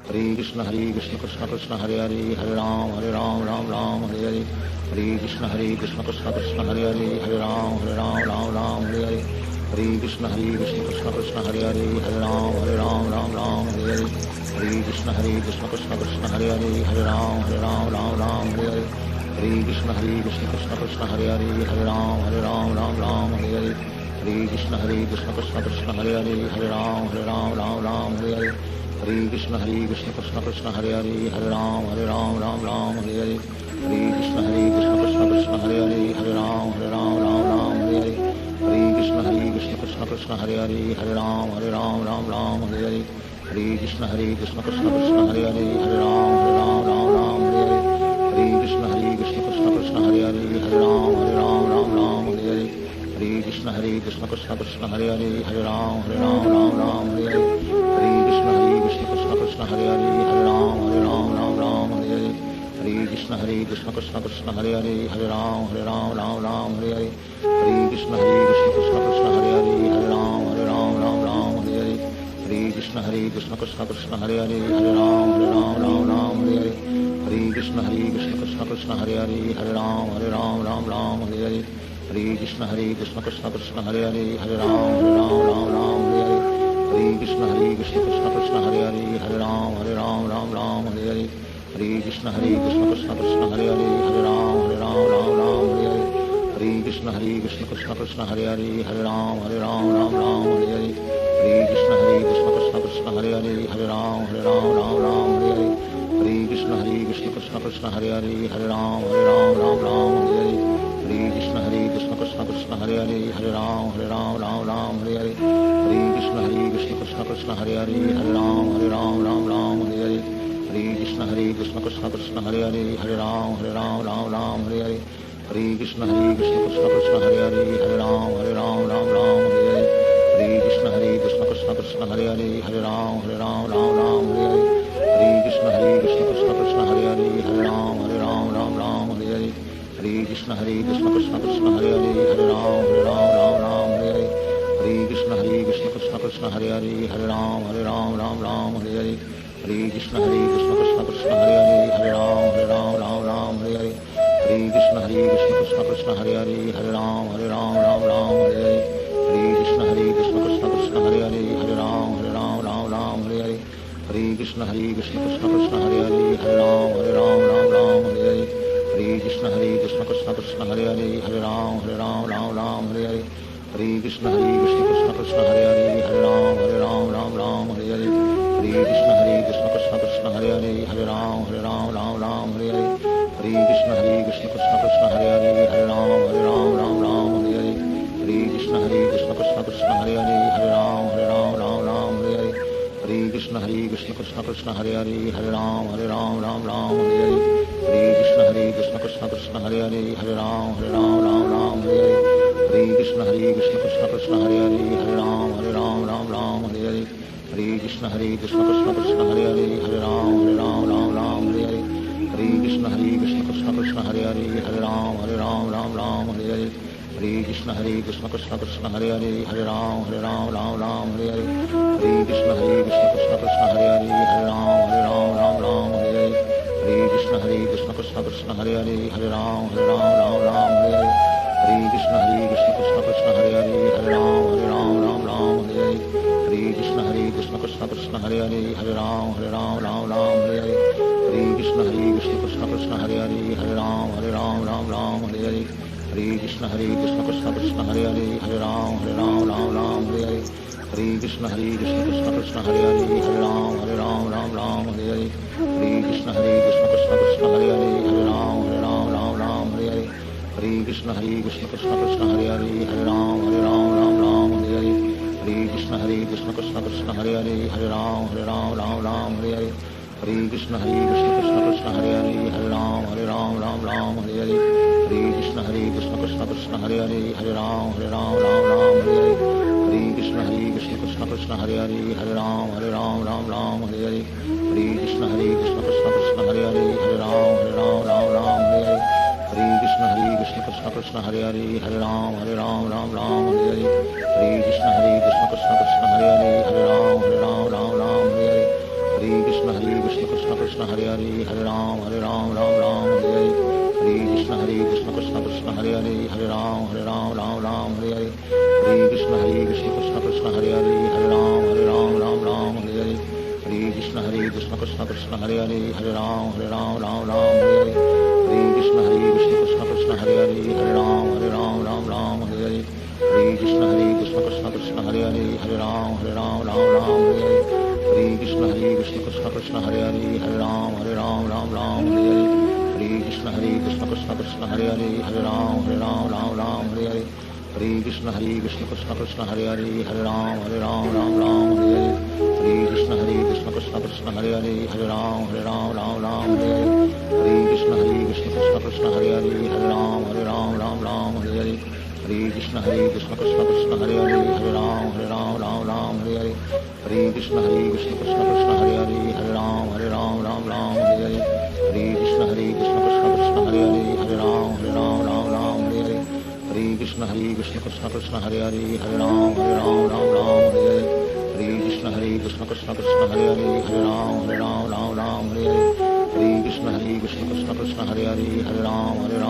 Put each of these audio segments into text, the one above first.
Hare Krishna Krishna Krishna Hare Hare Hare Ram Ram Ram Hare Hare Hare Krishna Krishna Krishna Hare Hare Hare Ram Ram Ram Hare Hare Hare Krishna Krishna Krishna Hare Hare Hare Ram Ram Hare Hare Hare Krishna Krishna Krishna Hare Hare Hare Ram Ram Hare Hare Hare Krishna Krishna Krishna Hare Hare Hare Ram Ram Hare Hare Hare Krishna Krishna Krishna Hare Hare Hare Ram Ram Hare Hare Hare Krishna Krishna Krishna Hare Hare Hare Ram Ram Hare Hare Hare Krishna Krishna Krishna Hare Hare Hare Ram Ram Hare Hare Hare Krishna Krishna Krishna Hare Hare Hare Ram Ram Hare Hare Hare Krishna Krishna Krishna Krishna Hare Hare Hare Ram Ram Hare Hare Hare Krishna Krishna Krishna Hare Hare Hare Ram Ram Hare Hare Hare Krishna Krishna Krishna Krishna Hare Hare Hare Ram Ram Hare Hare Hare Krishna Krishna Krishna Hare Hare Hare Ram Ram Hare Hare Hare Krishna Krishna Krishna Krishna Hare Hare Hare Ram Ram Hare Hare Hare Krishna Krishna Krishna Hare Hare Hare Ram Hare Hare Hare Krishna Krishna Krishna Krishna Hare Hare Hare Ram Ram Hare Hare Hare Krishna Krishna Krishna Hare Hare Hare Ram Ram Hare Hare Hare Krishna Krishna Krishna Krishna Hare Hare Hare Ram Ram Hare Hare Hare Krishna Krishna Krishna Hare Hare Hare Ram Hare Hare Hare Krishna Krishna Krishna Krishna Hare Hare Hare Ram Hare Hare Hare Krishna Krishna Krishna Krishna Hare Hare Hare Ram Ram Hare Hare Hare Krishna Krishna Krishna Krishna Hare Hare Hare Ram Ram Hare Hare Hare Krishna Krishna Krishna Hare Hare Hare Ram Ram Hare Hare Hare Krishna Krishna Krishna Krishna Hare Hare Hare Ram Ram Hare Hare Hare Krishna Krishna Krishna Hare Hare Hare Ram Ram Hare Hare Hare Krishna Krishna Krishna Krishna Hare Hare Hare Ram Ram Hare Hare Hare Krishna Krishna Krishna Krishna Hare Hare Hare Ram Ram Hare Hare Hare Krishna Krishna Krishna Krishna Hare Hare Hare Ram Ram Hare Hare Hare Krishna Krishna Krishna Krishna Hare Hare Hare Ram Ram Hare Hare Hare Krishna Krishna Krishna Krishna Hare Hare Hare Ram Ram Hare Hare Hare Krishna Krishna Krishna Krishna Hare Hare Hare Ram Ram Hare Hare Hare Krishna Krishna Krishna Krishna Hare Hare Hare Ram Hare Hare Hare Krishna Krishna Krishna Hare Hare Hare Ram Hare Hare Hare Krishna Krishna Krishna Krishna Hare Hare Hare Ram Hare Hare Hare Krishna Krishna Krishna Krishna Hare Hare Hare Ram Hare Hare Hare Krishna Krishna Krishna Krishna Hare Hare Hare Ram Hare Hare Hare Krishna Krishna Krishna Krishna Hare Hare Hare Ram Hare Hare Hare Krishna Krishna Krishna Krishna Hare Hare Hare Ram Hare Hare Hare Krishna Krishna Krishna Krishna Hare Hare Hare Ram Hare Hare Hare Krishna Krishna Krishna Krishna Hare Hare Hare Ram Hare Hare Hare Krishna Krishna Krishna Krishna Hare Hare Hare Ram Hare Hare Hare Krishna Krishna Krishna Krishna Hare Hare Hare Ram Hare Hare Hare Krishna Krishna Krishna Krishna Hare Hare Hare Ram Hare Hare Hare Krishna Krishna Krishna Krishna Hare Hare Hare Ram Hare Hare Hare Krishna Krishna Krishna Krishna Hare Hare Hare Ram Hare Hare Hare Krishna Krishna Krishna Krishna Hare Hare Hare Ram Hare Hare Hare Krishna Krishna Krishna Krishna Hare Hare Hare Ram Hare Hare Hare Krishna Krishna Krishna Krishna Hare Hare Hare Ram Hare Hare Hare Krishna Krishna Krishna Hare Hare Hare Ram Hare Hare Hare Krishna Krishna Krishna Krishna Hare Hare Hare Ram Hare Hare Hare Krishna Krishna Krishna Hare Hare Hare Ram Hare Hare Hare Krishna Krishna Krishna Krishna Hare Hare Hare Ram Hare Hare Hare Krishna Krishna Krishna Hare Hare Hare Ram Hare Hare Hare Krishna Krishna Krishna Krishna Hare Hare Hare Ram Hare Hare Hare Krishna Krishna Krishna Krishna Hare Hare Hare Ram Hare Hare Hare Krishna Krishna Krishna Krishna Hare Hare Hare Ram Hare Hare Hare Krishna Krishna Krishna Hare Hare Hare Ram Hare Hare Hare Krishna Krishna Krishna Krishna Hare Hare Hare Ram Hare Hare Hare Krishna Krishna Krishna Hare Hare Hare Ram Hare Hare Hare Krishna Krishna Krishna Hare Hare Hare Ram Hare Hare Hare Krishna Krishna Krishna Hare Hare Hare Ram Hare Hare Hare Krishna Krishna Krishna Krishna Hare Hare Hare Ram Hare Hare Hare Krishna Hare Hare Hare Ram Ram Ram Hare Hare Hare Krishna Krishna Krishna Hare Hare Hare Ram Ram Ram Hare Hare Hare Krishna Krishna Krishna Hare Hare Hare Ram Ram Ram Hare Hare Hare Krishna Krishna Krishna Hare Hare Hare Ram Ram Ram Hare Hare Hare Krishna Krishna Krishna Hare Hare Hare Ram Ram Hare Hare Hare Krishna Krishna Krishna Hare Hare Hare Ram Ram Hare Hare Hare Krishna Krishna Krishna Hare Hare Hare Ram Ram Hare Hare Hare Krishna Krishna Krishna Hare Hare Hare Ram Ram Hare Hare Hare Krishna Krishna Krishna Hare Hare Hare Ram Ram Hare Hare Hare Krishna Krishna Krishna Hare Hare Hare Ram Ram Hare Hare Hare Krishna Krishna Krishna Hare Hare Hare Ram Ram Hare Hare Hare Krishna Krishna Krishna Hare Hare Hare Ram Ram Hare Hare Hare Krishna Krishna Krishna Hare Hare Hare Ram Ram Hare Hare Hare Krishna Krishna Krishna Hare Hare Hare Ram Ram Hare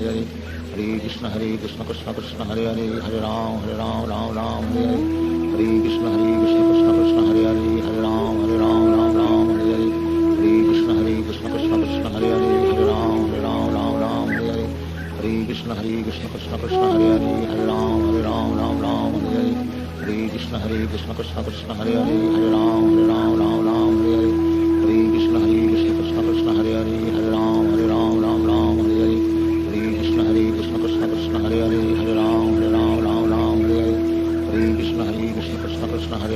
Hare Hare Krishna Krishna Krishna Hare Hare Hare Ram Ram Hare Hare Hare Krishna Krishna Krishna Hare Hare Hare Ram Ram Hare Hare Hare Krishna Krishna Krishna Hare Hare Hare Ram Ram Hare Hare Hare Krishna Krishna Krishna Hare Hare Hare Ram Ram Hare Hare Hare Krishna Krishna Krishna Hare Hare Hare Ram Ram Hare Hare Hare Krishna Krishna Krishna Hare Hare Hare Ram Ram Hare Hare Hare Krishna Krishna Krishna Hare Hare Hare Ram Ram Hare Hare Hare Krishna Krishna Krishna Hare Hare Hare Ram Ram Hare Hare Hare Krishna Krishna Krishna Hare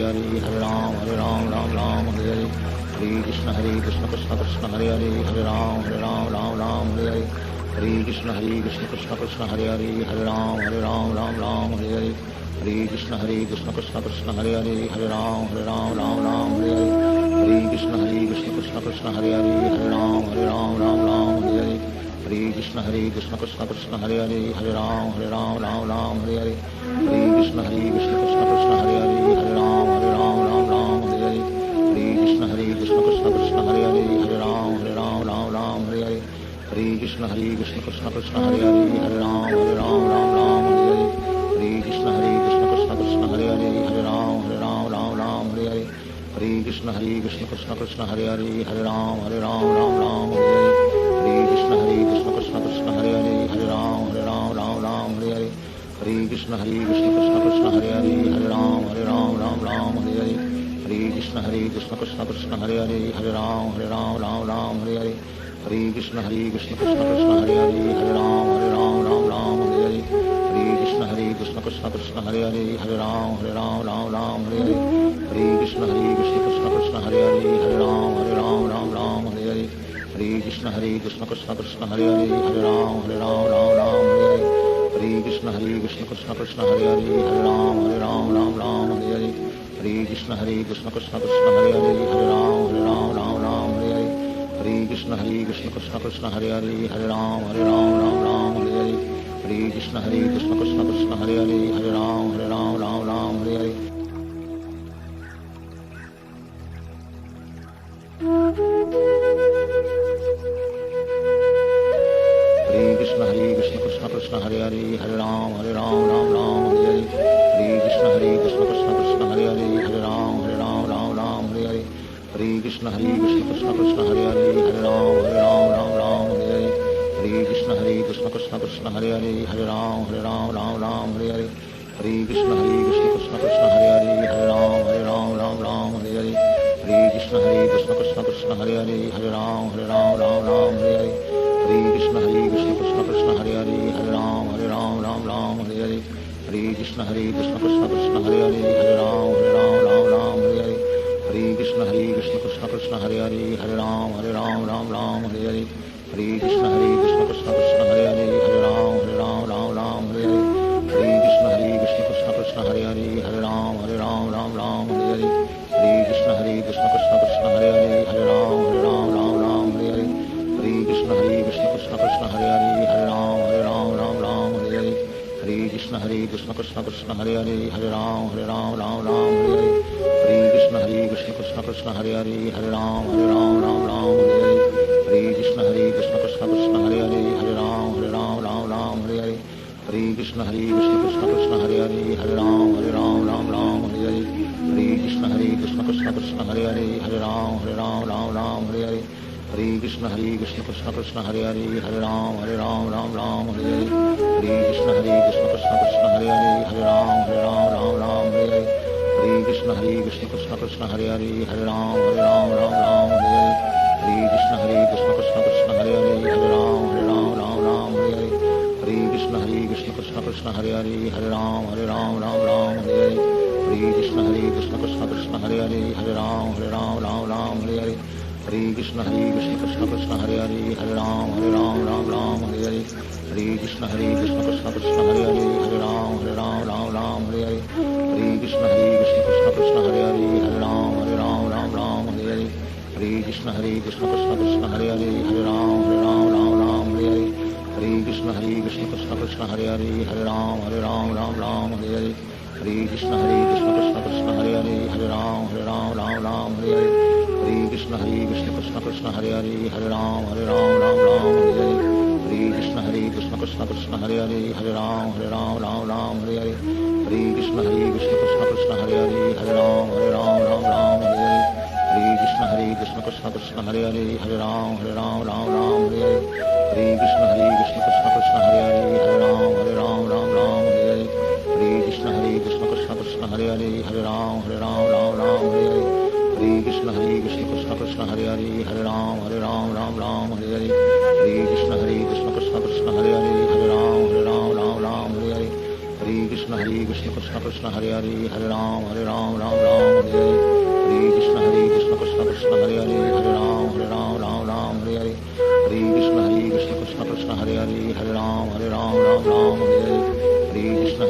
Hare Hare Ram Ram Hare Hare Hare Krishna Krishna Krishna Hare Hare Hare Ram Ram Hare Hare Hare Krishna Krishna Krishna Hare Hare Hare Ram Ram Hare Hare Hare Krishna Krishna Krishna Hare Hare Hare Ram Ram Hare Hare Hare Krishna Krishna Krishna Hare Hare Hare Ram Ram Hare Hare Hare Krishna Krishna Krishna Hare Hare Hare Ram Ram Hare Hare Hare Krishna Krishna Krishna Hare Hare Hare Ram Ram Hare Hare Hare Krishna Krishna Krishna Hare Hare Hare Ram Ram Hare Hare Hare Krishna Krishna Krishna Hare Hare Hare Ram Ram Hare Hare Hare Krishna Krishna Krishna Hare Hare Hare Ram Ram Hare Hare Hare Krishna Krishna Krishna Hare Hare Hare Ram Ram Hare Hare Hare Krishna Krishna Krishna Hare Hare Hare Ram Ram Hare Hare Hare Krishna Krishna Krishna Hare Hare Hare Ram Ram Hare Hare Hare Krishna Krishna Krishna Hare Hare Hare Ram Ram Hare Hare Hare Krishna Krishna Krishna Hare Hare Hare Ram Ram Hare Hare Hare Krishna Krishna Krishna Hare Hare Hare Ram Ram Hare Hare Hare Krishna Krishna Krishna Hare Hare Hare Ram Ram Hare Hare Hare Krishna Krishna Krishna Hare Hare Hare Ram Ram Hare Hare Hare Krishna Krishna Krishna Hare Hare Hare Ram Ram Hare Hare Hare Krishna Krishna Krishna Hare Hare Hare Ram Ram Hare Hare Hare Krishna Krishna Krishna Hare Hare Hare Ram Ram Hare Hare Hare Krishna Krishna Krishna Hare Hare Hare Ram Ram Hare Hare Hare Krishna Krishna Krishna Hare Hare Hare Ram Hare Hare Hare Krishna Krishna Krishna Hare Hare Hare Ram Hare Hare Hare Krishna Krishna Krishna Hare Hare Hare Ram Hare Hare Hare Krishna Krishna Krishna Hare Hare Hare Ram Hare Hare Hare Krishna Krishna Krishna Hare Hare Hare Ram Hare Hare Hare Krishna Krishna Krishna Hare Hare Hare Ram Hare Hare Hare Krishna Krishna Krishna Hare Hare Hare Ram Hare Hare Hare Krishna Krishna Krishna Hare Hare Hare Ram Hare Hare Hare Krishna Krishna Krishna Hare Hare Hare Ram Hare Hare Hare Krishna Krishna Krishna Hare Hare Hare Ram Hare Hare Hare Krishna Krishna Krishna Hare Hare Hare Ram Hare Hare Hare Krishna Krishna Krishna Hare Hare Hare Ram Hare Hare Hare Krishna Krishna Krishna Hare Hare Hare Ram Hare Hare Hare Krishna Krishna Krishna Hare Hare Hare Ram Hare Hare Hare Krishna Krishna Krishna Hare Hare Hare Ram Hare Hare Hare Krishna Krishna Krishna Hare Hare Hare Ram Hare Hare Hare Krishna Krishna Krishna Hare Hare Hare Ram Hare Hare Hare Krishna Krishna Krishna Hare Hare Hare Ram Hare Hare Ram Hare Hare Hare Krishna Krishna Krishna Hare Hare Hare Ram Ram Ram Hare Hare Hare Krishna Krishna Krishna Hare Hare Hare Ram Ram Hare Hare Hare Krishna Krishna Krishna Hare Hare Hare Ram Ram Hare Hare Hare Krishna Krishna Krishna Hare Hare Hare Ram Ram Hare Hare Hare Krishna Krishna Krishna Hare Hare Hare Ram Ram Hare Hare Hare Krishna Krishna Krishna Hare Hare Hare Ram Ram Hare Hare Hare Krishna Krishna Krishna Hare Hare Hare Ram Ram Hare Hare Hare Krishna Krishna Krishna Hare Hare Hare Ram Ram Hare Hare Hare Krishna Krishna Krishna Hare Hare Hare Ram Ram Hare Hare Hare Krishna Krishna Krishna Hare Hare Hare Ram Ram Hare Hare Hare Krishna Krishna Krishna Hare Hare Hare Ram Ram Hare Hare Hare Krishna Krishna Krishna Hare Hare Hare Ram Ram Hare Hare Hare Krishna Krishna Krishna Hare Hare Hare Ram Ram Hare Hare Hare Krishna Krishna Krishna Hare Hare Hare Ram Ram Hare Hare Hare Krishna Krishna Krishna Hare Hare Hare Ram Ram Hare Hare Hare Krishna Krishna Krishna Hare Hare Hare Ram Ram Hare Hare Hare Krishna Krishna Krishna Hare Hare Hare Ram Ram Hare Hare Hare Krishna Krishna Krishna Hare Hare Hare Ram Ram Hare Hare Hare Krishna Krishna Krishna Hare Hare Hare Ram Ram Hare Hare Hare Krishna Krishna Krishna Hare Hare Hare Ram Ram Hare Hare Hare Krishna Krishna Krishna Hare Hare Hare Ram Hare Hare Hare Krishna Krishna Krishna Hare Hare Hare Ram Ram Hare Hare Hare Krishna Krishna Krishna Hare Hare Hare Ram Ram Hare Hare Hare Krishna Krishna Krishna Hare Hare Hare Ram Ram Hare Hare Hare Krishna Krishna Krishna Hare Hare Hare Ram Hare Hare Hare Krishna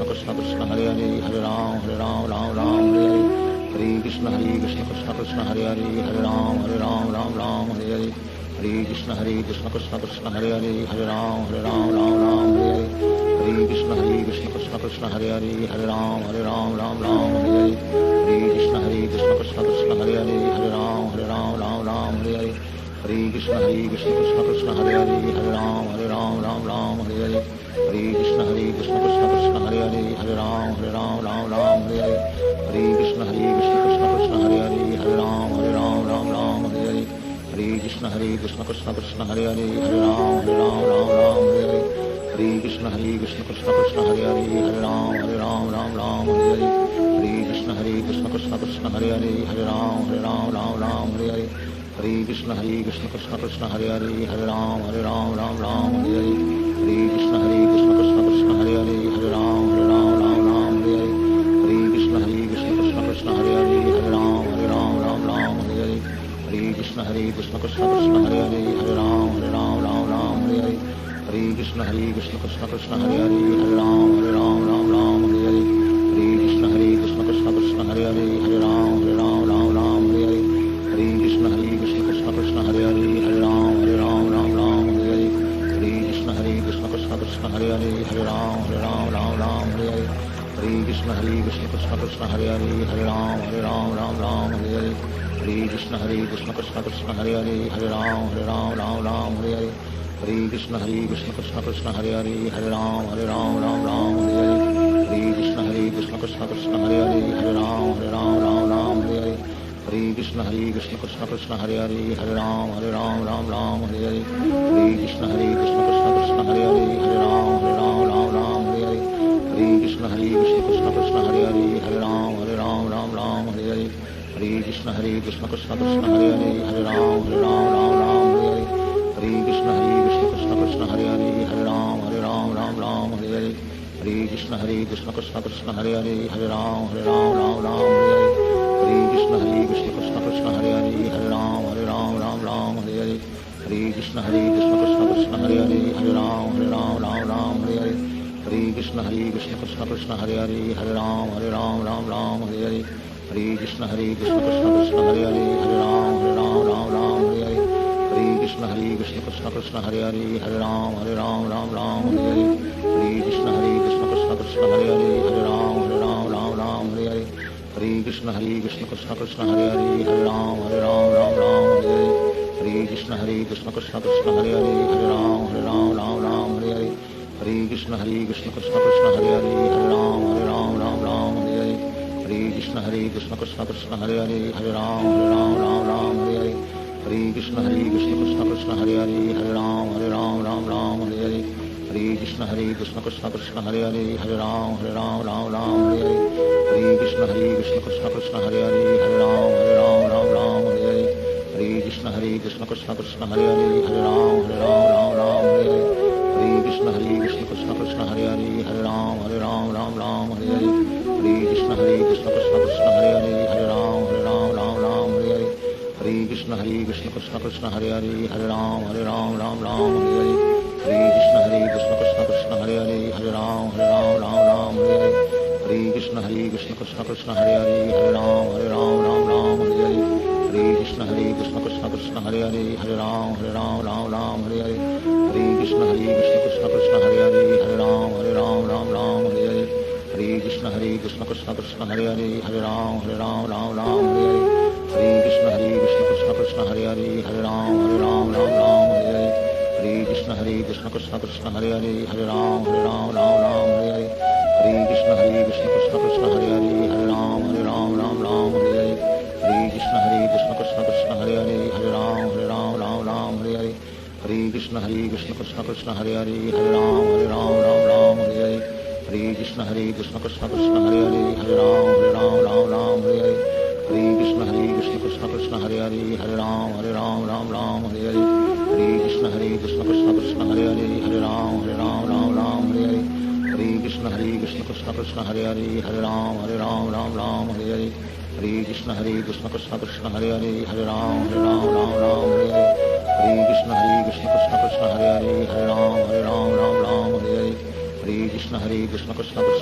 Krishna Krishna Hare Hare Hare Ram Ram Hare Hare Hare Krishna Krishna Krishna Hare Hare Hare Ram Ram Hare Hare Hare Krishna Krishna Krishna Hare Hare Hare Ram Ram Hare Hare Hare Krishna Krishna Krishna Hare Hare Hare Ram Hare Hare Hare Krishna Krishna Krishna Hare Hare Hare Ram Hare Hare Hare Krishna Krishna Krishna Hare Hare Hare Ram Ram Hare Hare Hare Krishna Krishna Krishna Hare Hare Hare Ram Ram Hare Hare Hare Krishna Krishna Krishna Hare Hare Hare Ram Ram Hare Hare Hare Krishna Krishna Krishna Hare Hare Hare Ram Ram Hare Hare Hare Krishna Krishna Krishna Hare Hare Hare Ram Ram Hare Hare Hare Krishna Krishna Krishna Hare Hare Hare Ram Ram Hare Hare Hare Krishna Krishna Krishna Hare Hare Hare Ram Hare Hare Hare Krishna Krishna Krishna Hare Hare Hare Ram Hare Hare Hare Krishna Krishna Krishna Hare Hare Hare Ram Ram Hare Hare Hare Krishna Krishna Krishna Hare Hare Hare Ram Ram Hare Hare Hare Krishna Krishna Krishna Hare Hare Hare Ram Ram Hare Hare Hare Krishna Krishna Krishna Hare Hare Hare Ram Hare Hare Hare Krishna Krishna Krishna Hare Hare Hare Ram Hare Hare Hare Krishna Krishna Krishna Hare Hare Hare Ram Hare Hare Hare Krishna Krishna Krishna Hare Hare Hare Ram Hare Hare Hare Krishna Krishna Krishna Hare Hare Hare Ram Hare Hare Hare Krishna Krishna Krishna Hare Hare Hare Ram Hare Hare Hare Krishna Krishna Krishna Hare Hare Hare Ram Hare Hare Hare Krishna Krishna Krishna Hare Hare Hare Ram Hare Hare Hare Krishna Krishna Krishna Hare Hare Hare Ram Hare Hare Hare Krishna Krishna Krishna Hare Hare Hare Ram Hare Hare Hare Krishna Krishna Krishna Hare Hare Hare Ram Hare Hare Hare Krishna Krishna Krishna Hare Hare Hare Ram Hare Hare Hare Krishna Krishna Krishna Hare Hare Hare Ram Hare Hare Hare Krishna Krishna Krishna Hare Hare Hare Ram Hare Hare Hare Krishna Krishna Krishna Hare Hare Hare Ram Hare Hare Hare Krishna Krishna Krishna Hare Hare Hare Ram Hare Hare Hare Krishna Krishna Krishna Hare Hare Hare Ram Hare Hare Hare Krishna Krishna Krishna Hare Hare Hare Ram Hare Hare Hare Krishna Krishna Krishna Hare Hare Hare Ram Hare Hare Hare Krishna Krishna Krishna Hare Hare Hare Ram Hare Hare Hare Krishna Krishna Krishna Hare Hare Hare Ram Hare Hare Hare Krishna Krishna Krishna Hare Hare Hare Ram Ram Ram Hare Hare Hare Krishna Krishna Krishna Hare Hare Hare Ram Ram Hare Hare Hare Krishna Krishna Krishna Hare Hare Hare Ram Ram Hare Hare Hare Krishna Krishna Krishna Hare Hare Hare Ram Ram Hare Hare Hare Krishna Krishna Krishna Hare Hare Hare Ram Ram Hare Hare Hare Krishna Krishna Krishna Hare Hare Hare Ram Ram Hare Hare Hare Krishna Krishna Krishna Hare Hare Hare Ram Hare Ram Hare Hare Hare Krishna Krishna Krishna Hare Hare Hare Ram Hare Hare Hare Krishna Krishna Krishna Hare Hare Hare Ram Ram Hare Hare Hare Krishna Krishna Krishna Hare Hare Hare Ram Ram Hare Hare Hare Krishna Krishna Krishna Hare Hare Hare Ram Ram Hare Hare Hare Krishna Krishna Krishna Hare Hare Hare Ram Ram Hare Hare Hare Krishna Krishna Krishna Hare Hare Hare Ram Ram Hare Hare Hare Krishna Krishna Krishna Hare Hare Hare Ram Ram Hare Hare Hare Krishna Krishna Krishna Hare Hare Hare Ram Ram Hare Hare Hare Krishna Krishna Krishna Hare Hare Hare Ram Ram Hare Hare Hare Krishna Krishna Krishna Hare Hare Hare Ram Ram Hare Hare Hare Krishna Krishna Krishna Hare Hare Hare Ram Ram Hare Hare Hare Krishna Krishna Krishna Hare Hare Hare Ram Ram Hare Hare Hare Krishna Krishna Krishna Hare Hare Hare Ram Ram Hare Hare Hare Krishna Krishna Krishna Hare Hare Hare Ram Ram Hare Hare Hare Krishna Krishna Krishna Hare Hare Hare Ram Ram Hare Hare Hare Krishna Krishna Krishna Hare Hare Hare Ram Ram Hare Hare Hare Krishna Krishna Krishna Hare Hare Hare Ram Ram Hare Hare Hare Krishna Krishna Krishna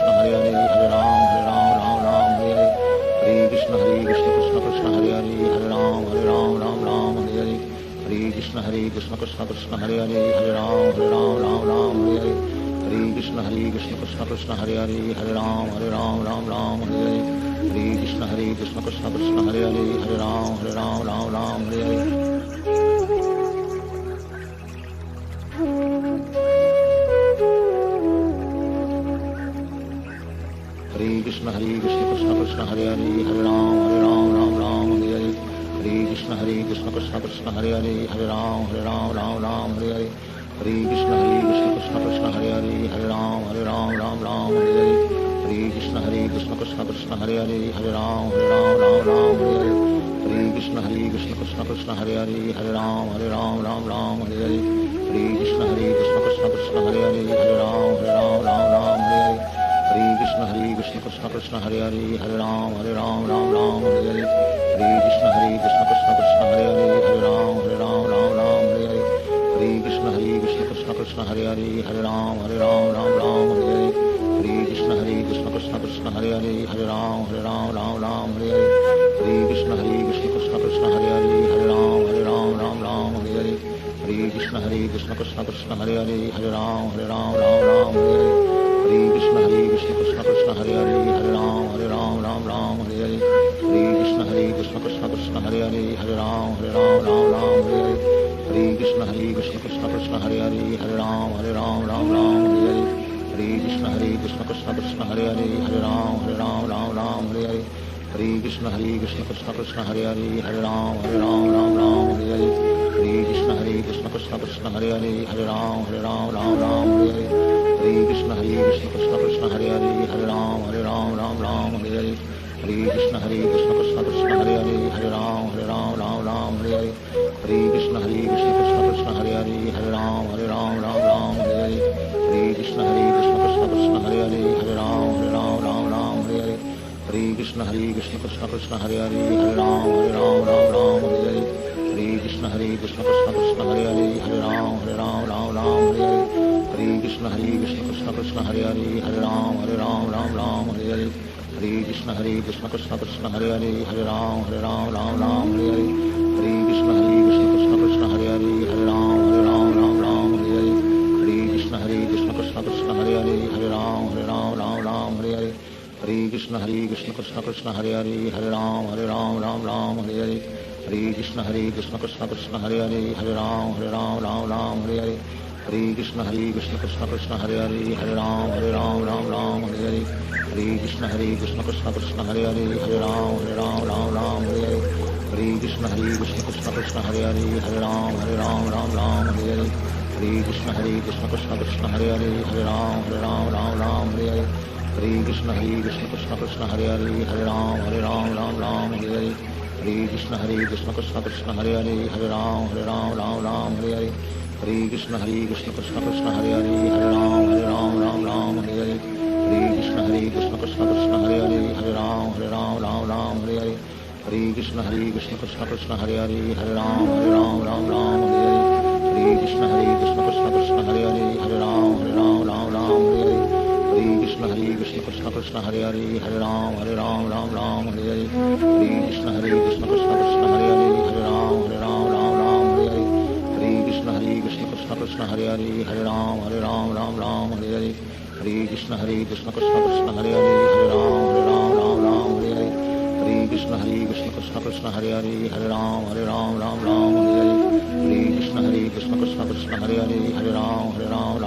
Hare Hare Hare Ram Ram Hare Hare Hare Krishna Krishna Krishna Hare Hare Hare Ram Ram Hare Hare Hare Krishna Krishna Krishna Hare Hare Hare Ram Ram Hare Hare Hare Krishna Krishna Krishna Hare Hare Hare Ram Hare Hare Hare Krishna Krishna Krishna Hare Hare Hare Ram Hare Hare Hare Krishna Krishna Krishna Hare Hare Hare Ram Hare Hare Hare Krishna Krishna Krishna Hare Hare Hare Ram Hare Hare Hare Krishna Krishna Krishna Hare Hare Hare Ram Hare Hare Hare Krishna Krishna Krishna Hare Hare Hare Ram Hare Hare Hare Krishna Krishna Krishna Hare Hare Hare Ram Hare Hare Hare Krishna Krishna Krishna Hare Hare Hare Ram Hare Hare Hare Krishna Krishna Krishna Hare Hare Hare Ram Hare Hare Hare Krishna Krishna Krishna Hare Hare Hare Ram Hare Hare Hare Krishna Krishna Krishna Hare Hare Hare Ram Hare Hare Krishna Krishna Krishna Hare Hare Hare Ram Hare Hare Hare Krishna Krishna Krishna Hare Hare Hare Ram Hare Hare Hare Krishna Krishna Krishna Hare Hare Hare Ram Hare Hare Hare Krishna Krishna Krishna Hare Hare Hare Ram Hare Hare Hare Krishna Krishna Krishna Hare Hare Hare Ram Hare Hare Hare Krishna Krishna Krishna Hare Hare Hare Ram Hare Hare Hare Krishna Krishna Krishna Hare Hare Hare Ram Hare Hare Hare Krishna Krishna Krishna Hare Hare Hare Ram Hare Hare Hare Krishna Krishna Krishna Hare Hare Hare Ram Hare Hare Hare Krishna Krishna Krishna Hare Hare Hare Ram Hare Hare Hare Krishna Krishna Krishna Hare Hare Hare Ram Hare Hare Hare Krishna Krishna Krishna Hare Hare Hare Ram Hare Hare Hare Krishna Krishna Krishna Hare Hare Hare Ram Hare Hare Hare Krishna Krishna Krishna Hare Hare Hare Ram Hare Hare Hare Krishna Krishna Krishna Hare Hare Hare Ram Hare Hare Hare Krishna Krishna Krishna Hare Hare Hare Ram Hare Hare Hare Krishna Krishna Krishna Hare Hare Hare Ram Hare Hare Hare Krishna Krishna Krishna Hare Hare Hare Ram Hare Hare Hare Krishna Krishna Krishna Hare Hare Hare Ram Hare Hare Hare Krishna Krishna Krishna Hare Hare Hare Ram Hare Hare Hare Krishna Krishna Krishna Hare Hare Hare Ram Hare Hare Hare Krishna Krishna Krishna Hare Hare Hare Ram Ram Ram Hare Hare Hare Krishna Krishna Krishna Hare Hare Hare Ram Ram Ram Hare Hare Hare Krishna Krishna Krishna Hare Hare Hare Ram Ram Hare Hare Hare Krishna Krishna Krishna Hare Hare Hare Ram Ram Hare Hare Hare Krishna Krishna Krishna Hare Hare Hare Ram Ram Hare Hare Hare Krishna Krishna Krishna Hare Hare Hare Ram Ram Hare Hare Hare Krishna Krishna Krishna Hare Hare Hare Ram Hare Hare Hare Krishna Krishna Krishna Hare Hare Hare Ram Hare Hare Hare Krishna Krishna Krishna Hare Hare Hare Ram Hare Hare Hare Krishna Krishna Krishna Hare Hare Hare Ram Hare Hare Hare Krishna Krishna Krishna Hare Hare Hare Ram Hare Hare Hare Krishna Krishna Krishna Hare Hare Hare Ram Hare Hare Hare Krishna Krishna Krishna Hare Hare Hare Ram Hare Hare Hare Krishna Krishna Krishna Hare Hare Hare Ram Hare Hare Hare Krishna Krishna Krishna Hare Hare Hare Ram Hare Hare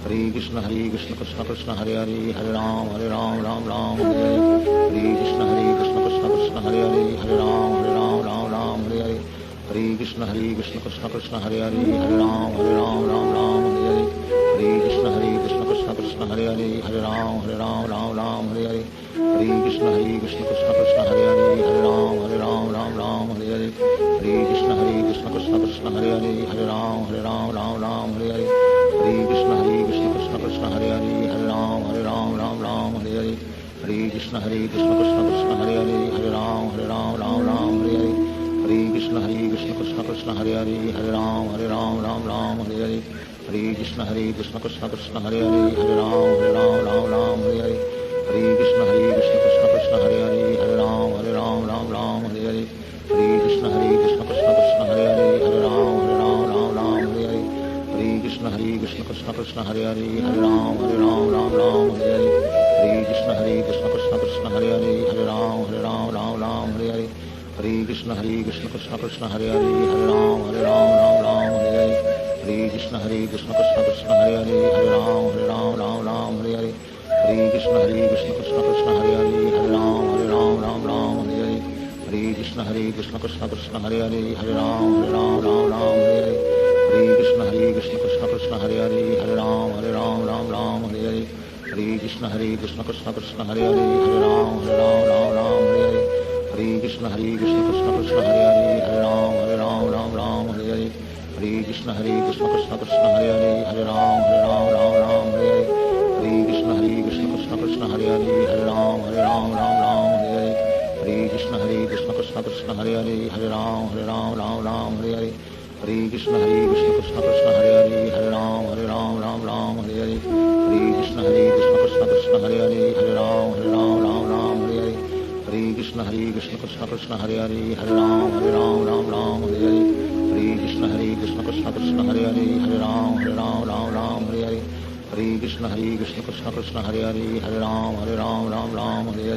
Hare Krishna Krishna Krishna Hare Hare Hare Ram Hare Hare Hare Krishna Krishna Krishna Hare Hare Hare Ram Hare Hare Hare Krishna Krishna Krishna Hare Hare Hare Ram Hare Hare Hare Krishna Krishna Krishna Hare Hare Hare Ram Hare Hare Hare Krishna Krishna Krishna Hare Hare Hare Ram Hare Hare Hare Krishna Krishna Krishna Hare Hare Hare Ram Hare Hare Hare Krishna Krishna Krishna Hare Hare Hare Ram Hare Hare Hare Krishna Krishna Krishna Hare Hare Hare Ram Hare Hare Hare Krishna Krishna Krishna Hare Hare Hare Ram Hare Hare Hare Krishna Krishna Krishna Hare Hare Hare Ram Hare Hare Hare Krishna Krishna Krishna Hare Hare Hare Ram Hare Hare Hare Krishna Krishna Krishna Hare Hare Hare Ram Hare Hare Hare Krishna Krishna Krishna Hare Hare Hare Ram Hare Hare Hare Krishna Krishna Krishna Hare Hare Hare Ram Hare Hare Hare Krishna Krishna Krishna Hare Hare Hare Ram Hare Hare Hare Krishna Krishna Krishna Hare Hare Hare Ram Hare Hare Hare Krishna Krishna Krishna Hare Hare Hare Ram Hare Hare Hare Krishna Krishna Krishna Hare Hare Hare Ram Hare Hare Hare Krishna Krishna Krishna Hare Hare Hare Ram Hare Hare Hare Krishna Krishna Krishna Hare Hare Hare Ram Hare Hare Hare Krishna Krishna Krishna Hare Hare Hare Ram Hare Hare Hare Krishna Krishna Krishna Hare Hare Hare Ram Hare Hare Hare Krishna Krishna Krishna Hare Hare Hare Ram Hare Hare Hare Krishna Krishna Krishna Hare Hare Hare Ram Hare Hare Hare Krishna Krishna Krishna Hare Hare Hare Ram Hare Hare Hare Krishna Krishna Krishna Hare Hare Hare Ram Hare Hare Hare Krishna Krishna Krishna Hare Hare Hare Ram Hare Hare Hare Krishna Krishna Krishna Hare Hare Hare Ram Hare Hare Hare Krishna Krishna Krishna Hare Hare Hare Ram Hare Hare Hare Krishna Krishna Krishna Hare Hare Hare Ram Hare Hare Hare Krishna Krishna Krishna Hare Hare Hare Ram Hare Hare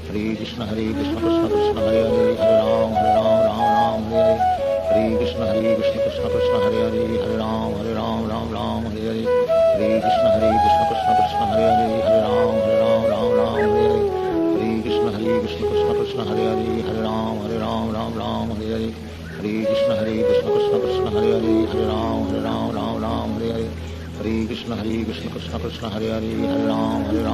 Hare Krishna Krishna Krishna Hare Hare Hare Ram Hare Hare Krishna Krishna Krishna Hare Hare Hare Ram Hare Hare Krishna Krishna Krishna Hare Hare Hare Ram Hare Hare Krishna Krishna Krishna Hare Hare Hare Ram Hare Hare Krishna Krishna Krishna Hare Hare Hare Ram Hare Hare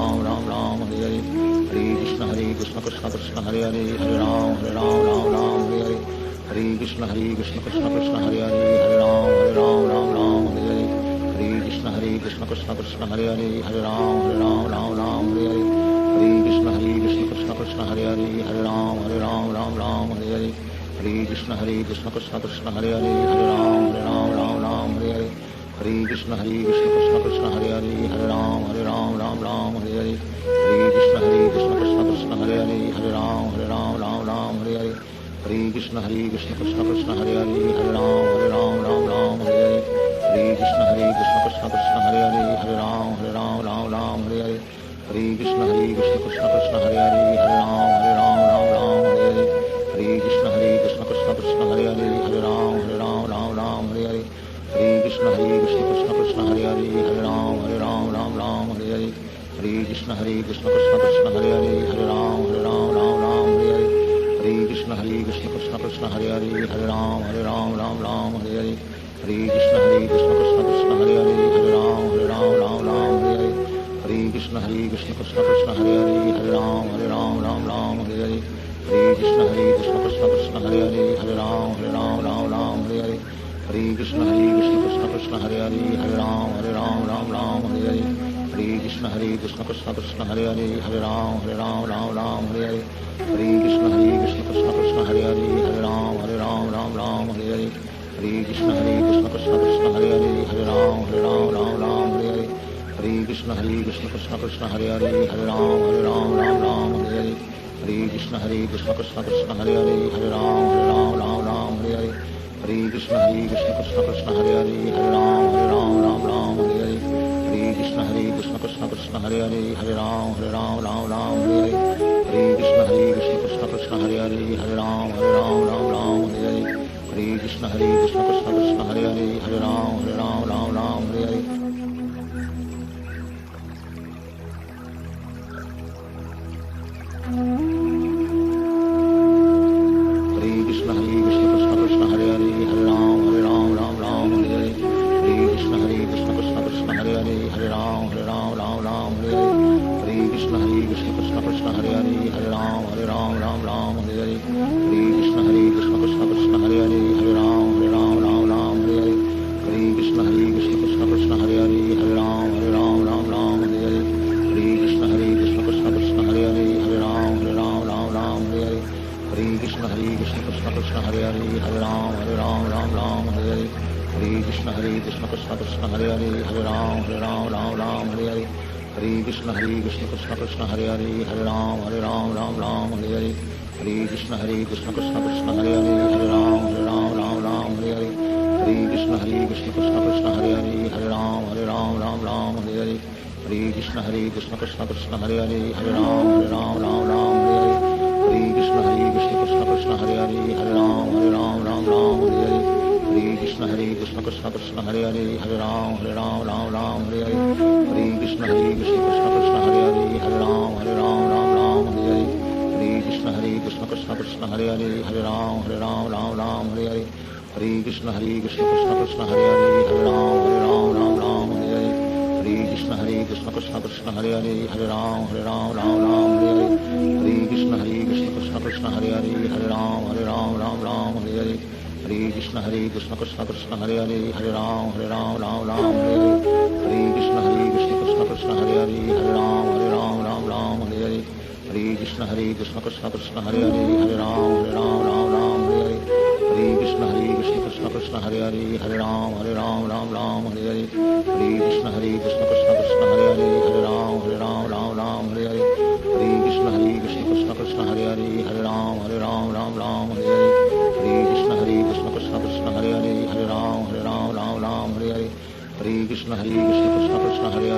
Krishna Krishna Krishna Hare Hare Hare Ram Hare Hare Krishna Krishna Krishna Hare Hare Hare Ram Hare Krishna Krishna Krishna Hare Hare Hare Ram Hare Hare Krishna Krishna Krishna Hare Hare Hare Ram Hare Krishna Krishna Krishna Hare Hare Hare Ram Hare Hare Krishna Krishna Krishna Hare Hare Hare Ram Hare Hare Krishna Krishna Krishna Hare Hare Hare Ram Hare Krishna Krishna Krishna Hare Hare Hare Ram Hare Krishna Krishna Krishna Hare Hare Hare Ram Hare Krishna Krishna Krishna Hare Hare Hare Ram Hare Krishna Krishna Krishna Hare Hare Hare Ram Hare Krishna Krishna Krishna Krishna Hare Hare Hare Ram Ram Ram Hare Hare Hare Krishna Krishna Krishna Hare Hare Hare Ram Ram Ram Hare Hare Hare Krishna Krishna Krishna Hare Hare Hare Ram Ram Hare Hare Hare Krishna Krishna Krishna Hare Hare Hare Ram Ram Hare Hare Hare Krishna Krishna Krishna Hare Hare Hare Ram Ram Hare Hare Hare Krishna Krishna Krishna Hare Hare Hare Ram Ram Hare Hare Hare Krishna Krishna Krishna Hare Hare Hare Ram Ram Hare Hare Hare Krishna Krishna Krishna Hare Hare Hare Ram Ram Hare Hare Hare Krishna Krishna Krishna Hare Hare Hare Ram Ram Hare Hare Hare Krishna Krishna Krishna Hare Hare Hare Ram Ram Hare Hare Hare Krishna Krishna Krishna Hare Hare Hare Ram Ram Hare Hare Hare Krishna Krishna Krishna Hare Hare Hare Ram Ram Hare Hare Hare Krishna Krishna Krishna Hare Hare Hare Ram Ram Hare Hare Hare Krishna Krishna Krishna Hare Hare Hare Ram Ram Hare Hare Hare Krishna Krishna Krishna Hare Hare Hare Ram Hare Hare Hare Krishna Krishna Krishna Hare Hare Hare Ram Hare Hare Krishna Krishna Krishna Hare Hare Hare Ram Hare Hare Hare Krishna Krishna Krishna Hare Hare Hare Ram Hare Hare Hare Krishna Krishna Krishna Hare Hare Hare Ram Hare Hare Hare Krishna Krishna Krishna Hare Hare Hare Ram Hare Hare Hare Krishna Krishna Krishna Hare Hare Hare Ram Hare Hare Hare Krishna Krishna Krishna Hare Hare Hare Ram Hare Hare Hare Krishna Krishna Krishna Hare Hare Hare Ram Hare Hare Hare Krishna Krishna Krishna Hare Hare Hare Ram Hare Hare Hare Krishna Krishna Krishna Hare Hare Hare Ram Hare Hare Hare Krishna Krishna Krishna Hare Hare Hare Ram Hare Hare Hare Krishna Krishna Krishna Hare Hare Hare Ram Hare Hare Hare Krishna Krishna Krishna Hare Hare Hare Ram Hare Hare Hare Krishna Krishna Krishna Hare Hare Hare Ram Hare Hare Hare Krishna Krishna Krishna Hare Hare Hare Ram Hare Hare Hare Krishna Krishna Krishna Hare Hare Hare Ram Hare Hare Hare Krishna Krishna Krishna Hare Hare Hare Ram Hare Hare Hare Krishna Krishna Krishna Hare Hare Hare Ram Hare Hare Hare Krishna Krishna Krishna Hare Hare Hare Ram Hare Hare Hare Krishna Krishna Krishna Hare Hare Hare Ram Hare Hare Hare Krishna Krishna Krishna Hare Hare Hare Ram Hare Hare Hare Krishna Krishna Krishna Hare Hare Hare Ram Hare Hare Hare Krishna Krishna Krishna Hare Hare Hare Ram Hare Hare Hare Krishna Krishna Krishna Hare Hare Hare Ram Hare Hare Hare Krishna Krishna Krishna Hare Hare Hare Ram Hare Hare Hare Krishna Krishna Krishna Hare Hare Hare Ram Hare Hare Hare Krishna Krishna Krishna Hare Hare Hare Ram Hare Hare Hare Krishna Krishna Krishna Hare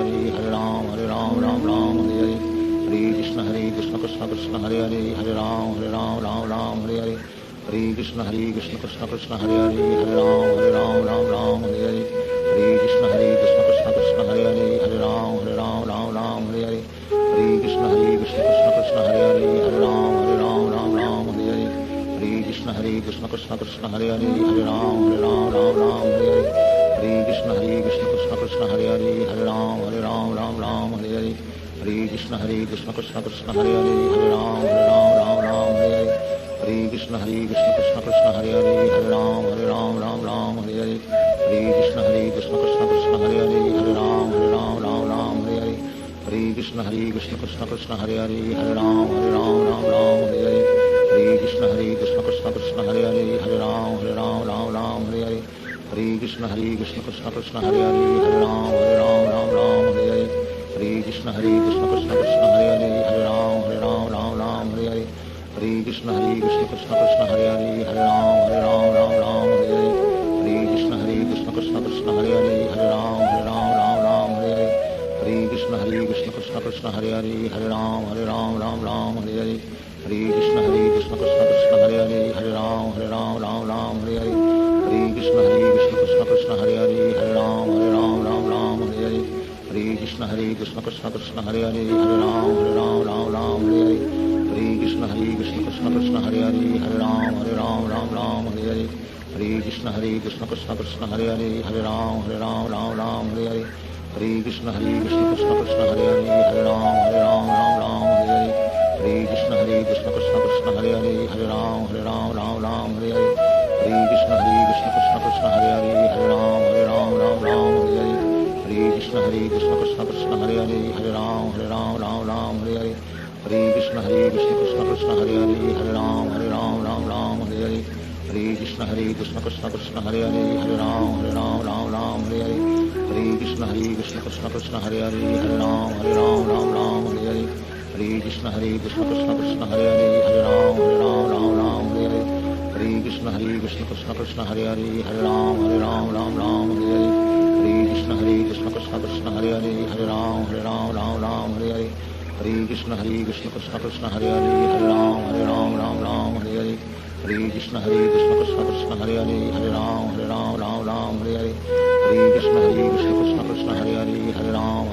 Hare Hare Ram Hare Hare Hare Krishna Krishna Krishna Hare Hare Hare Ram Hare Hare Hare Krishna Krishna Krishna Hare Hare Hare Ram Hare Hare Hare Krishna Krishna Krishna Hare Hare Hare Ram Hare Hare Hare Krishna Krishna Krishna Hare Hare Hare Ram Hare Hare Krishna Krishna Krishna Hare Hare Hare Ram Hare Hare Hare Krishna Krishna Krishna Hare Hare Hare Ram Hare Hare Krishna Krishna Krishna Hare Hare Hare Ram Hare Hare Hare Krishna Krishna Krishna Hare Hare Hare Ram Hare Hare Hare Krishna Krishna Krishna Hare Hare Hare Ram Hare Hare Hare Krishna Krishna Krishna Hare Hare Hare Ram Hare Hare Hare Krishna Krishna Krishna Hare Hare Hare Ram Hare Hare Hare Krishna Krishna Krishna Hare Hare Hare Ram Hare Hare Hare Krishna Krishna Krishna Hare Hare Hare Ram Hare Hare Hare Krishna Krishna Krishna Hare Hare Hare Ram Hare Hare Hare Krishna Krishna Krishna Hare Hare Hare Ram Hare Hare Hare Krishna Krishna Krishna Hare Hare Hare Ram Hare Hare Hare Krishna Krishna Krishna Hare Hare Hare Ram Hare Hare Hare Krishna Krishna Krishna Hare Hare Hare Ram Ram Ram Hare Hare Hare Krishna Krishna Krishna Hare Hare Hare Ram Ram Hare Hare Hare Krishna Krishna Krishna Hare Hare Hare Ram Ram Hare Hare Hare Krishna Krishna Krishna Hare Hare Hare Ram Ram Hare Hare Hare Krishna Krishna Krishna Hare Hare Hare Ram Ram Hare Hare Hare Krishna Krishna Krishna Hare Hare Hare Ram Ram Hare Hare Hare Krishna Krishna Krishna Hare Hare Hare Ram Ram Hare Hare Hare Krishna Krishna Krishna Hare Hare Hare Ram Ram Hare Hare Hare Krishna Krishna Krishna Hare Hare Hare Ram Ram Hare Hare Hare Krishna Krishna Krishna Hare Hare Hare Ram Ram Hare Hare Hare Krishna Krishna Krishna Hare Hare Hare Ram Ram Hare Hare Hare Krishna Krishna Krishna Hare Hare Hare Ram Ram Hare Hare Hare Krishna Krishna Krishna Hare Hare Hare Ram Ram Hare Hare Hare Krishna Krishna Krishna Hare Hare Hare Ram Ram Hare Hare Hare Krishna Krishna Krishna Hare Hare Hare Ram Ram Hare Hare Hare Krishna Krishna Krishna Hare Hare Hare Ram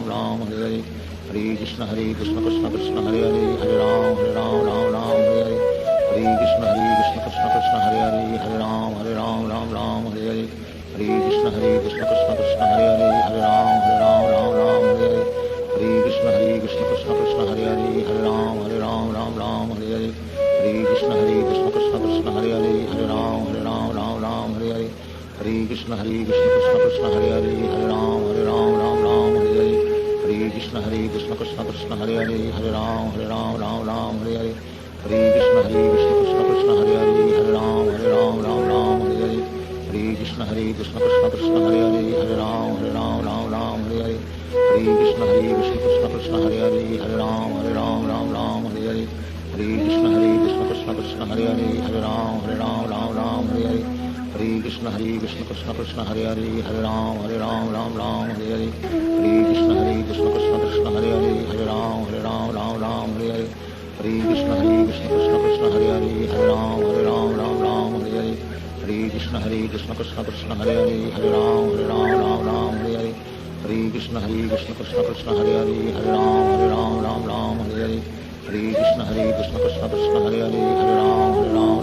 Ram Hare Hare Hare Krishna Krishna Krishna Hare Hare Hare Ram Ram Hare Hare Hare Krishna Krishna Krishna Hare Hare Hare Ram Ram Hare Hare Hare Krishna Krishna Krishna Hare Hare Hare Ram Ram Hare Hare Hare Krishna Krishna Krishna Hare Hare Hare Ram Ram Hare Hare Hare Krishna Krishna Krishna Hare Hare Hare Ram Ram Hare Hare Hare Krishna Krishna Krishna Hare Hare Hare Ram Ram Hare Hare Hare Krishna Krishna Krishna Hare Hare Hare Ram Ram Hare Hare Hare Krishna Krishna Krishna Hare Hare Hare Ram Ram Hare Hare Hare Krishna Krishna Krishna Hare Hare Hare Ram Ram Hare Hare Hare Krishna Krishna Krishna Hare Hare Hare Ram Ram Hare Hare Hare Krishna Krishna Krishna Hare Hare Hare Ram Hare Hare Hare Krishna Krishna Krishna Hare Hare Hare Ram Hare Hare Hare Krishna Krishna Krishna Hare Hare Hare Ram Hare Hare Hare Krishna Krishna Krishna Hare Hare Hare Ram Hare Hare Hare Krishna Krishna Krishna Hare Hare Hare Ram Hare Hare Hare Krishna Krishna Krishna Hare Hare Hare Ram Hare Hare Hare Krishna Krishna Krishna Hare Hare Hare Ram Hare Hare Hare Krishna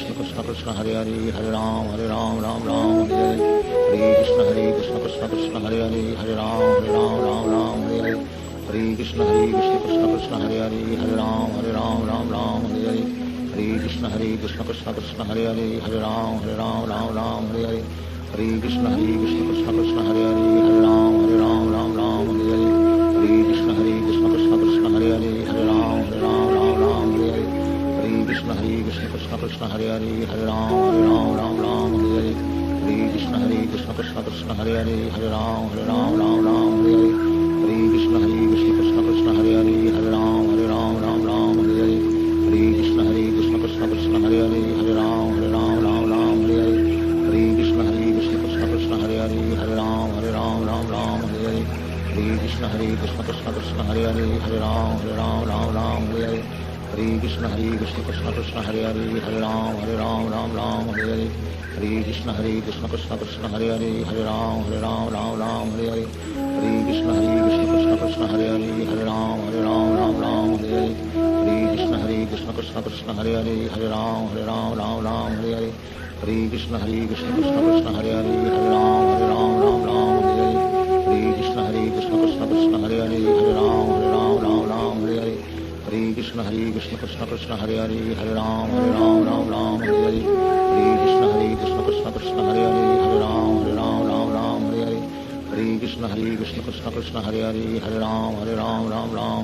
Krishna Krishna Hare Hare Hare Ram Hare Hare Hare Krishna Krishna Krishna Hare Hare Hare Ram Hare Hare Hare Krishna Krishna Krishna Hare Hare Hare Ram Hare Hare Hare Krishna Krishna Krishna Hare Hare Hare Ram Hare Hare Hare Krishna Krishna Krishna Hare Hare Hare Ram Hare Hare Hare Krishna Krishna Krishna Hare Hare Hare Ram Hare Hare Hare Krishna Krishna Krishna Hare Hare Hare Ram Hare Hare Hare Krishna Krishna Krishna Hare Hare Hare Ram Hare Hare Hare Krishna Krishna Krishna Hare Hare Hare Ram Hare Hare Hare Krishna Krishna Krishna Hare Hare Hare Ram Hare Hare Hare Krishna Krishna Krishna Hare Hare Hare Ram Hare Hare Hare Krishna Krishna Krishna Hare Hare Hare Ram Hare Hare Hare Krishna Krishna Krishna Hare Hare Hare Ram Hare Hare Hare Krishna Krishna Krishna Hare Hare Hare Ram Hare Hare Hare Krishna Krishna Krishna Hare Hare Hare Ram Hare Hare Hare Krishna Krishna Krishna Hare Hare Hare Ram Hare Hare Hare Krishna Krishna Krishna Hare Hare Hare Ram Hare Hare Hare Krishna Krishna Krishna Hare Hare Hare Ram Hare Hare Hare Krishna Krishna Krishna Hare Hare Hare Ram Hare Hare Hare Krishna Krishna Krishna Hare Hare Hare Ram Hare Hare Hare Krishna Krishna Krishna Hare Hare Hare Ram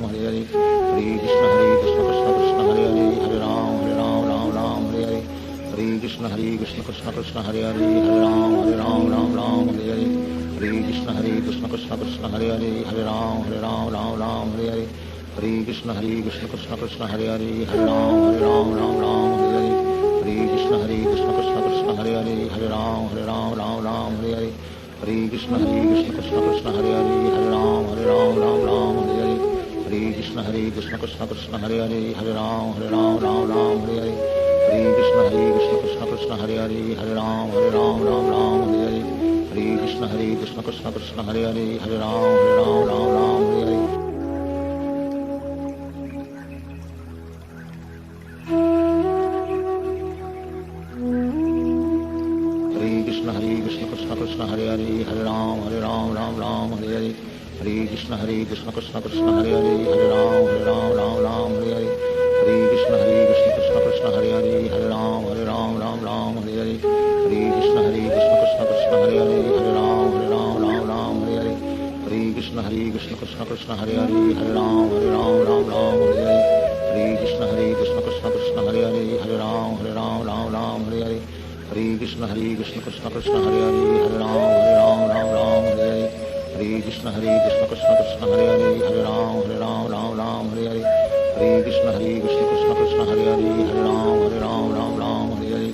Hare Hare Hare Krishna Krishna Krishna Hare Hare Hare Ram Hare Hare Hare Krishna Krishna Krishna Hare Hare Hare Ram Hare Hare Hare Krishna Krishna Krishna Hare Hare Hare Ram Hare Hare Hare Krishna Krishna Krishna Hare Hare Hare Ram Hare Hare Hare Krishna Krishna Krishna Hare Hare Hare Ram Hare Hare Hare Krishna Krishna Krishna Hare Hare Hare Ram Hare Hare Hare Krishna Krishna Krishna Hare Hare Hare Ram Hare Hare Hare Krishna Krishna Krishna Hare Hare Hare Ram Hare Hare Hare Krishna Krishna Krishna Hare Hare Hare Ram Ram Ram Hare Hare. Krishna Krishna Krishna Hare Hare Hare Ram Ram Ram Hare Hare. Hare Krishna Krishna Krishna Hare Hare Hare Ram Ram Hare Hare. Hare Krishna Krishna Krishna Hare Hare Hare Ram Ram Hare Hare. Hare Krishna Krishna Krishna Hare Hare Hare Ram Ram Hare Hare. Hare Krishna Krishna Krishna Hare Hare Hare Ram Ram Hare Hare. Hare Krishna Krishna Krishna Hare Hare Hare Ram Ram Hare Hare. Hare Krishna Krishna Krishna Hare Hare Hare Ram Hare Hare. Hare Krishna Krishna Krishna Hare Hare Hare Ram Hare Hare. Hare Krishna Krishna Krishna Hare Hare Hare Ram Hare Hare.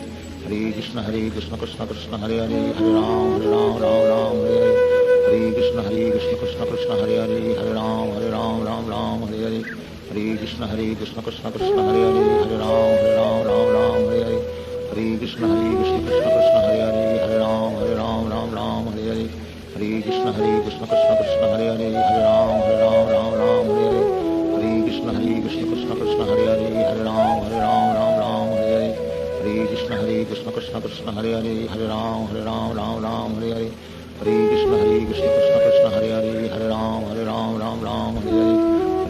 Hare Krishna Krishna Krishna Hare Hare Hare Ram Hare Hare. Hare Krishna Krishna Krishna Hare Hare Hare Ram Hare Hare. Hare Krishna Krishna Krishna Hare Hare Hare Ram Hare Hare. Hare Krishna Krishna Krishna Hare Hare Hare Ram Hare Hare. Hare Krishna Krishna Krishna Hare Hare Hare Ram Hare Hare. Hare Krishna Krishna Krishna Hare Hare Hare Ram Hare Hare. Hare Krishna Krishna Krishna Hare Hare Hare Ram Hare Hare. Hare Krishna Krishna Krishna Hare Hare Hare Ram Hare Hare. Hare Krishna Krishna Krishna Hare Hare Hare Ram Hare Hare.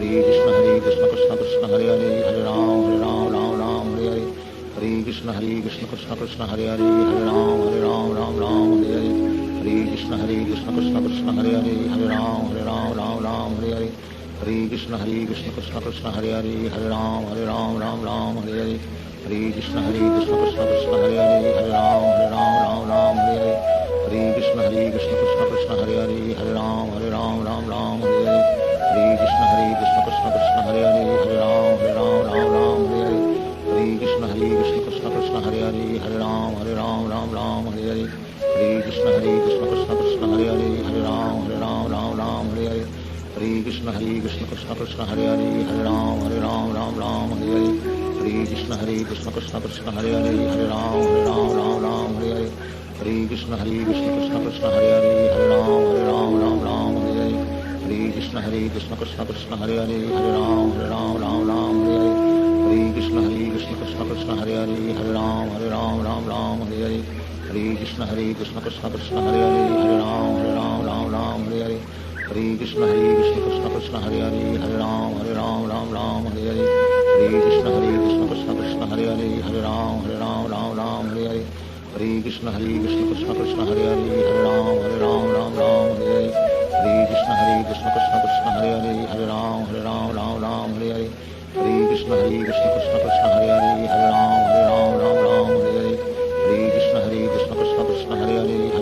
Hare Krishna Krishna Krishna Hare Hare Hare Ram Hare Hare. Hare Krishna Krishna Krishna Hare Hare Hare Ram Hare Hare. Hare Krishna Krishna Krishna Hare Hare Hare Ram Hare Hare. Hare Krishna Krishna Krishna Hare Hare Hare Ram Hare Hare. Hare Krishna Krishna Krishna Hare Hare Hare Ram Hare Hare. Hare Krishna Krishna Krishna Hare Hare Hare Ram Hare Hare. Hare Krishna Krishna Krishna Hare Hare Hare Ram Hare Hare. Hare Krishna Krishna Krishna Hare Hare Hare Ram Hare Hare. Hare Krishna Krishna Krishna Hare Hare Hare Ram Hare Hare. Hare Krishna Krishna Krishna Hare Hare Hare Ram Hare Hare. Hare Krishna Krishna Krishna Hare Hare Hare Ram Hare Hare. Hare Krishna Krishna Krishna Hare Hare Hare Ram Hare Hare. Hare Krishna Krishna Krishna Hare Hare Hare Ram Hare Hare. Hare Krishna Krishna Krishna Hare Hare Hare Ram Hare Hare. Hare Krishna Krishna Krishna Hare Hare Hare Ram Hare Hare. Hare Krishna Krishna Krishna Hare Hare Hare Ram Hare Hare. Hare Krishna Krishna Krishna Hare Hare Hare Ram Hare Hare. Hare Krishna Krishna Krishna Hare Hare Hare Ram Hare Hare. Hare Krishna Krishna Krishna Hare Hare Hare Ram Hare Hare. Hare Krishna Krishna Krishna Hare Hare Hare Ram Hare Hare. Hare Krishna Krishna Krishna Hare Hare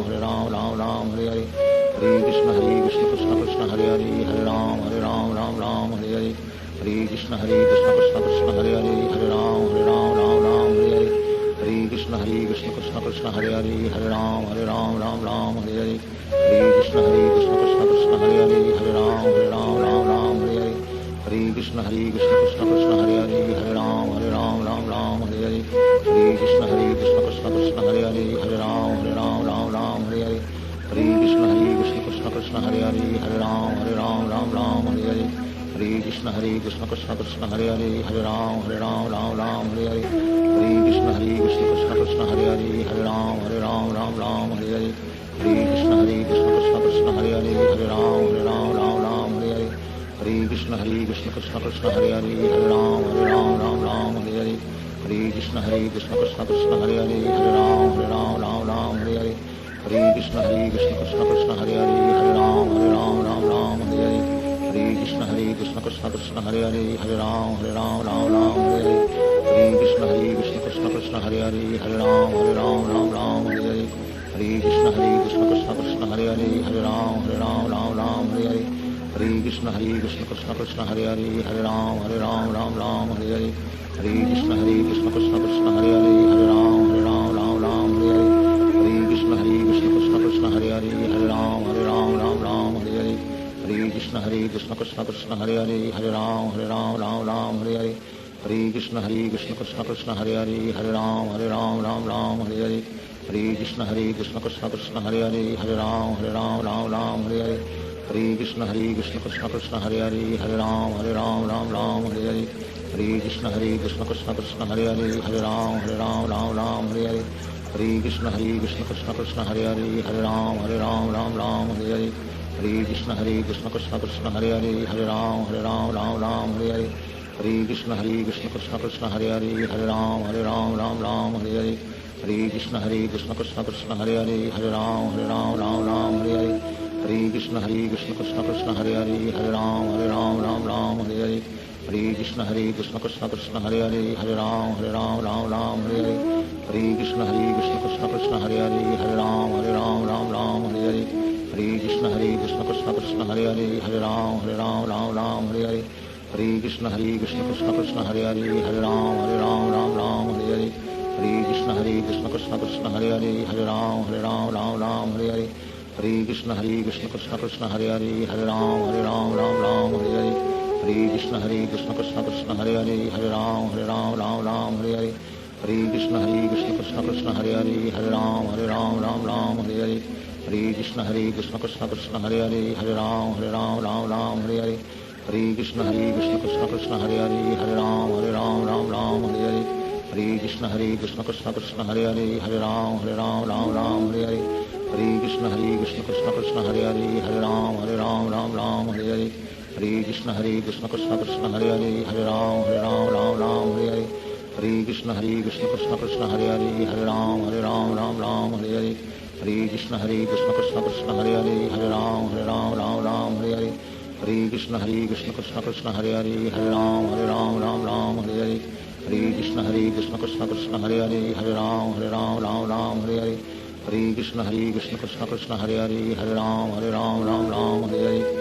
Hare Ram Hare Hare. Hare Krishna Krishna Krishna Hare Hare Hare Ram Hare Hare. Hare Krishna Krishna Krishna Hare Hare Hare Ram Hare Hare. Hare Krishna Krishna Krishna Hare Hare Hare Ram Hare Hare. Hare Krishna Krishna Krishna Hare Hare Hare Ram Hare Hare. Hare Krishna Krishna Krishna Hare Hare Hare Ram Hare Hare. Hare Krishna Krishna Krishna Hare Hare Hare Ram Hare Hare. Hare Krishna Krishna Krishna Hare Hare Hare Ram Hare Hare. Hare Krishna Krishna Krishna Hare Hare Hare Ram Hare Hare. Hare Krishna Krishna Krishna Hare Hare Hare Ram Hare Hare. Hare Krishna Krishna Krishna Hare Hare Hare Ram Hare Hare. Hare Krishna Krishna Krishna Hare Hare Hare Ram Hare Hare. Hare Krishna Krishna Krishna Hare Hare Hare Ram Hare Hare. Hare Krishna Krishna Krishna Hare Hare Hare Ram Hare Hare. Hare Krishna Krishna Krishna Hare Hare Hare Ram Hare Hare. Hare Krishna Krishna Krishna Hare Hare Hare Ram Hare Hare. Hare Krishna Krishna Krishna Hare Hare Hare Ram Hare Hare. Hare Krishna Krishna Krishna Hare Hare Hare Ram Hare Hare. Hare Krishna Krishna Krishna Hare Hare Hare Ram Hare Hare. Hare Krishna Krishna Krishna Hare Hare Hare Ram Hare Hare. Hare Krishna Krishna Krishna Hare Hare Hare Ram Hare Hare. Hare Krishna Krishna Krishna Hare Hare Hare Ram Ram Ram Hare Hare Hare Krishna Krishna Krishna Hare Hare Hare Ram Ram Ram Hare Hare Hare Krishna Krishna Krishna Hare Hare Hare Ram Ram Hare Hare Hare Krishna Krishna Krishna Hare Hare Hare Ram Ram Hare Hare Hare Krishna Krishna Krishna Hare Hare Hare Ram Ram Hare Hare Hare Krishna Krishna Krishna Hare Hare Hare Ram Ram Hare Hare Hare Krishna Krishna Krishna Hare Hare Hare Ram Ram Hare Hare Hare Krishna Krishna Krishna Hare Hare Hare Ram Ram Hare Hare Hare Krishna Krishna Krishna Hare Hare Hare Ram Ram Hare Hare Hare Krishna Krishna Krishna Hare Hare Hare Ram Ram Hare Hare Hare Krishna Krishna Krishna Hare Hare Hare Ram Ram Hare Hare Hare Krishna Krishna Krishna Hare Hare Hare Ram Ram Hare Hare Hare Krishna Krishna Krishna Hare Hare Hare Ram Ram Hare Hare Hare Krishna Krishna Krishna Hare Hare Hare Ram Ram Hare Hare Hare Krishna Krishna Krishna Hare Hare Hare Ram Ram Hare Hare Hare Krishna Krishna Krishna Hare Hare Hare Ram Ram Hare Hare Hare Krishna Krishna Krishna Hare Hare Hare Ram Ram Hare Hare Hare Krishna Krishna Krishna Hare Hare Hare Ram Ram Hare Hare Hare Krishna Krishna Krishna Hare Hare Hare Ram Ram Hare Hare Hare Krishna Krishna Krishna Hare Hare Hare Ram Ram Hare Hare Hare Krishna Krishna Krishna Hare Hare Hare Ram Ram Hare Hare Hare Krishna Krishna Krishna Hare Hare Hare Ram Ram Hare Hare Hare Krishna Krishna Krishna Hare Hare Hare Ram Ram Hare Hare Hare Krishna Krishna Krishna Hare Hare Hare Ram Ram Hare Hare Hare Krishna Krishna Krishna Hare Hare Hare Ram Ram Hare Hare Hare Krishna Krishna Krishna Hare Hare Hare Ram Ram Hare Hare